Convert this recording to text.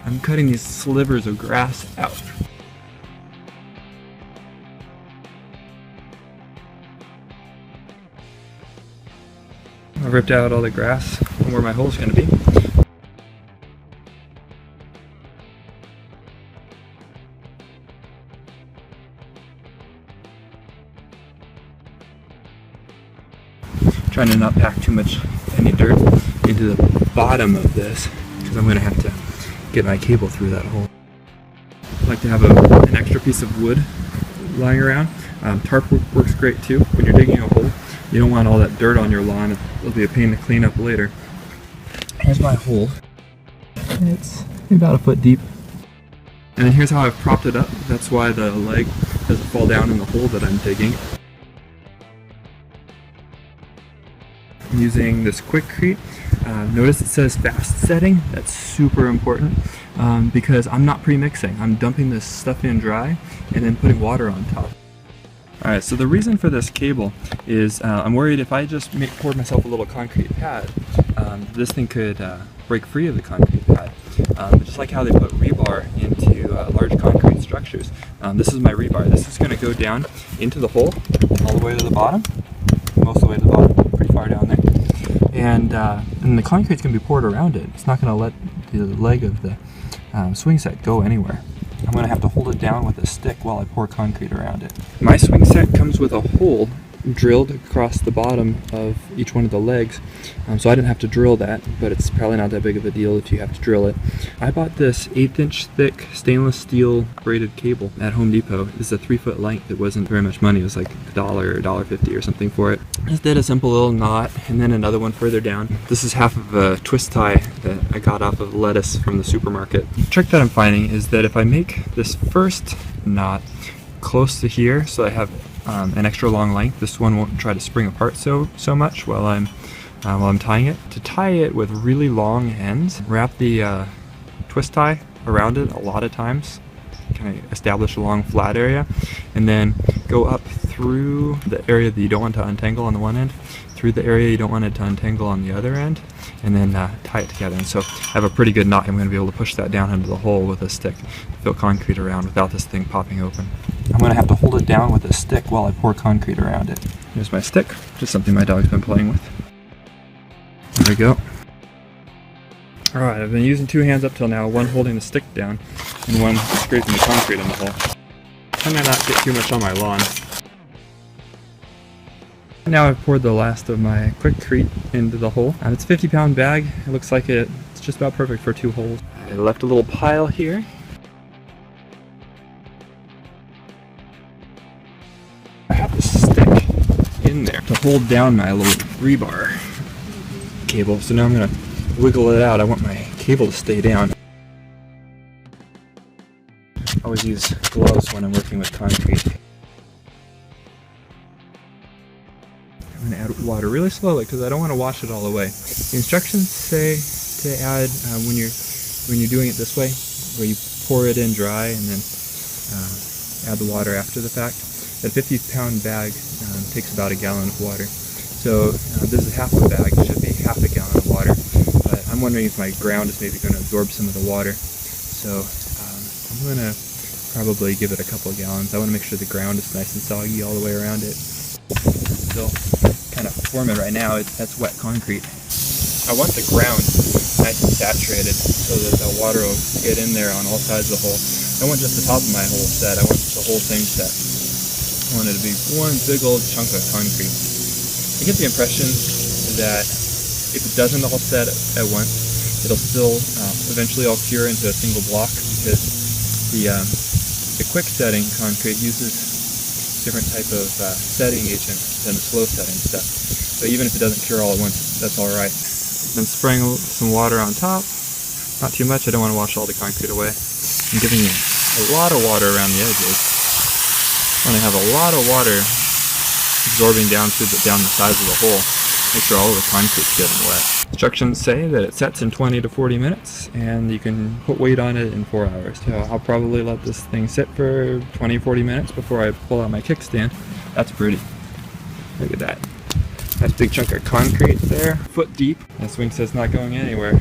I'm cutting these slivers of grass out. I ripped out all the grass from where my hole's going to be. Trying to not pack too much any dirt into the bottom of this because I'm going to have to get my cable through that hole. I like to have an extra piece of wood lying around. Tarp works great too. When you're digging a hole, you don't want all that dirt on your lawn. It'll be a pain to clean up later. Here's my hole. It's about a foot deep. And then here's how I've propped it up. That's why the leg doesn't fall down in the hole that I'm digging. I'm using this Quikrete. Notice it says fast setting. That's super important because I'm not pre-mixing. I'm dumping this stuff in dry and then putting water on top. Alright, so the reason for this cable is I'm worried if I just poured myself a little concrete pad, this thing could break free of the concrete pad. Just like how they put rebar into large concrete structures. This is my rebar. This is going to go down into the hole all the way to the bottom, most of the way to the bottom, pretty far down there. And the concrete's going to be poured around it. It's not going to let the leg of the swing set go anywhere. I'm going to have to hold it down with a stick while I pour concrete around it. My swing set comes with a hole drilled across the bottom of each one of the legs, so I didn't have to drill that, but it's probably not that big of a deal if you have to drill it. I bought this 1/8" thick stainless steel braided cable at Home Depot. This is a 3-foot length. It wasn't very much money. It was like $1 or $1.50 or something for it. Just did a simple little knot and then another one further down. This is half of a twist tie that I got off of lettuce from the supermarket. The trick that I'm finding is that if I make this first knot close to here, so I have an extra long length, this one won't try to spring apart so much while I'm tying it. To tie it with really long ends, wrap the twist tie around it a lot of times, kind of establish a long flat area, and then go up through the area that you don't want to untangle on the one end, through the area you don't want it to untangle on the other end, and then tie it together. And so I have a pretty good knot. I'm going to be able to push that down into the hole with a stick, fill concrete around without this thing popping open. I'm going to have to hold it down with a stick while I pour concrete around it. Here's my stick, just something my dog's been playing with. There we go. Alright, I've been using 2 hands up till now, one holding the stick down and one scraping the concrete in the hole. I might not get too much on my lawn. Now I've poured the last of my Quikrete into the hole. It's a 50-pound bag. It looks like it's just about perfect for 2 holes. I left a little pile here. I have the stick in there to hold down my little rebar cable. So now I'm going to wiggle it out. I want my cable to stay down. I always use gloves when I'm working with concrete. I'm going to add water really slowly because I don't want to wash it all away. The instructions say to add when you're doing it this way, where you pour it in dry and then add the water after the fact. That 50-pound bag takes about a gallon of water. So this is half a bag. It should be half a gallon of water. But I'm wondering if my ground is maybe going to absorb some of the water. So I'm going to probably give it a couple of gallons. I want to make sure the ground is nice and soggy all the way around it. Still kind of forming right now. That's wet concrete. I want the ground nice and saturated so that the water will get in there on all sides of the hole. I don't want just the top of my hole set. I want the whole thing set. I want it to be one big old chunk of concrete. I get the impression that if it doesn't all set at once, it'll still eventually all cure into a single block because the quick setting concrete uses different type of setting agent than the slow setting stuff. So even if it doesn't cure all at once, that's all right. Then spraying some water on top, not too much. I don't want to wash all the concrete away. I'm giving it a lot of water around the edges. I want to have a lot of water absorbing down the sides of the hole. Make sure all of the concrete's getting wet. Instructions say that it sets in 20 to 40 minutes and you can put weight on it in 4 hours. So I'll probably let this thing sit for 20-40 minutes before I pull out my kickstand. That's pretty. Look at that. That's a big chunk of concrete there, foot deep. That swing set's not going anywhere.